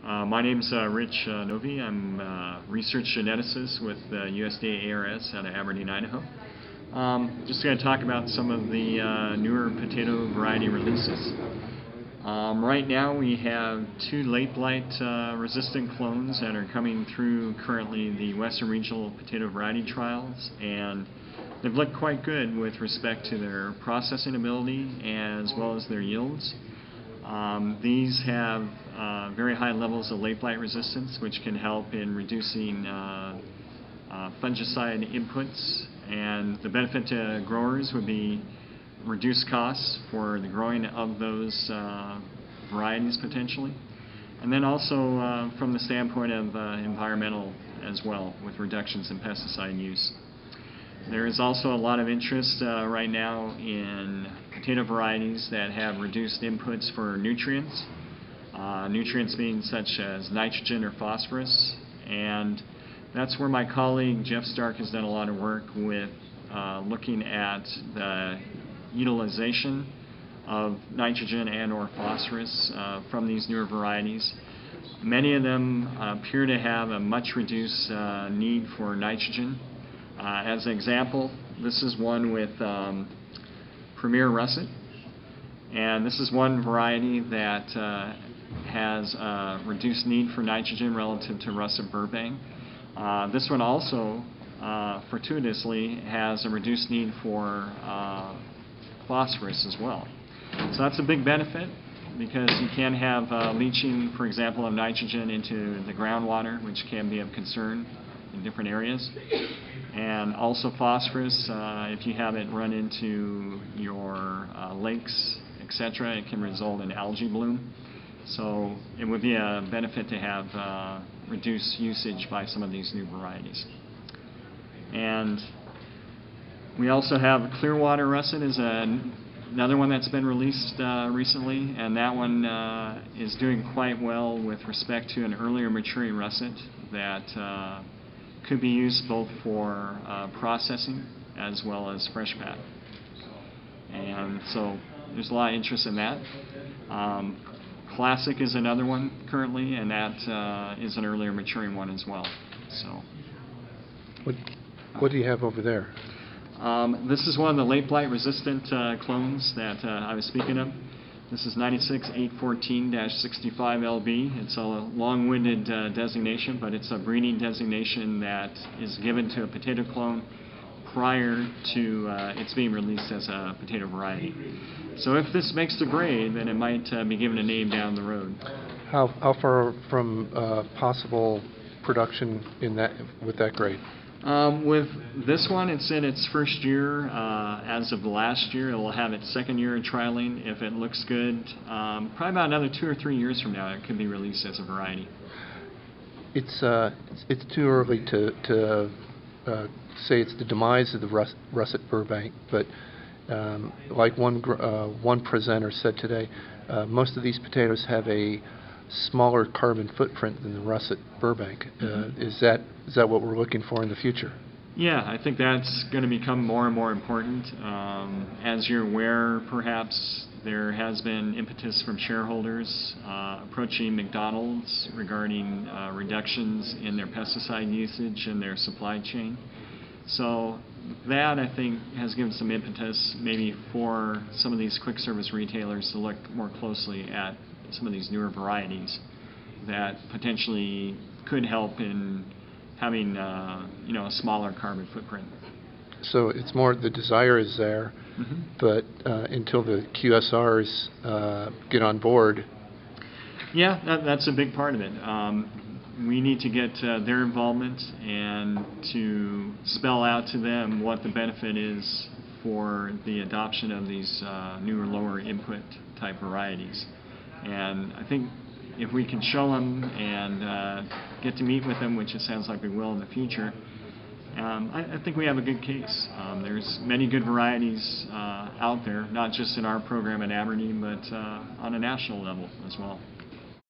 My name's Rich Novy. I'm a research geneticist with USDA ARS out of Aberdeen, Idaho. Just going to talk about some of the newer potato variety releases. Right now we have two late blight resistant clones that are coming through currently the Western Regional Potato Variety Trials, and they've looked quite good with respect to their processing ability as well as their yields. These have very high levels of late blight resistance, which can help in reducing fungicide inputs, and the benefit to growers would be reduced costs for the growing of those varieties potentially, and then also from the standpoint of environmental as well, with reductions in pesticide use. There is also a lot of interest right now in potato varieties that have reduced inputs for nutrients, nutrients being such as nitrogen or phosphorus, and that's where my colleague Jeff Stark has done a lot of work with looking at the utilization of nitrogen and or phosphorus from these newer varieties. Many of them appear to have a much reduced need for nitrogen. As an example, this is one with Premier Russet, and this is one variety that has reduced need for nitrogen relative to Russet Burbank. This one also, fortuitously, has a reduced need for phosphorus as well. So that's a big benefit, because you can have leaching, for example, of nitrogen into the groundwater, which can be of concern in different areas. And also phosphorus, if you have it run into your lakes, etc., it can result in algae bloom. So it would be a benefit to have reduced usage by some of these new varieties. And we also have Clearwater Russet is another one that's been released recently, and that one is doing quite well with respect to an earlier maturing russet that could be used both for processing as well as fresh pack. And so there's a lot of interest in that. Classic is another one currently, and that is an earlier maturing one as well. So, what do you have over there? This is one of the late blight resistant clones that I was speaking of. This is 96814-65LB. It's a long-winded designation, but it's a breeding designation that is given to a potato clone prior to its being released as a potato variety. So if this makes the grade, then it might be given a name down the road. How far from possible production in that with that grade? With this one, it's in its first year. As of last year, it will have its second year of trialing. If it looks good, probably about another 2 or 3 years from now, it could be released as a variety. It's too early to say it's the demise of the Russet Burbank, but like one presenter said today, most of these potatoes have a smaller carbon footprint than the Russet Burbank. Is that what we're looking for in the future? Yeah, I think that's going to become more and more important. As you're aware, perhaps there has been impetus from shareholders approaching McDonald's regarding reductions in their pesticide usage in their supply chain. So that, I think, has given some impetus maybe for some of these quick service retailers to look more closely at some of these newer varieties that potentially could help in having a smaller carbon footprint. So it's more the desire is there, but until the QSRs get on board. Yeah, that's a big part of it. We need to get their involvement and to spell out to them what the benefit is for the adoption of these newer, lower input type varieties. And I think if we can show them and get to meet with them, which it sounds like we will in the future, I think we have a good case. There's many good varieties out there, not just in our program at Aberdeen, but on a national level as well.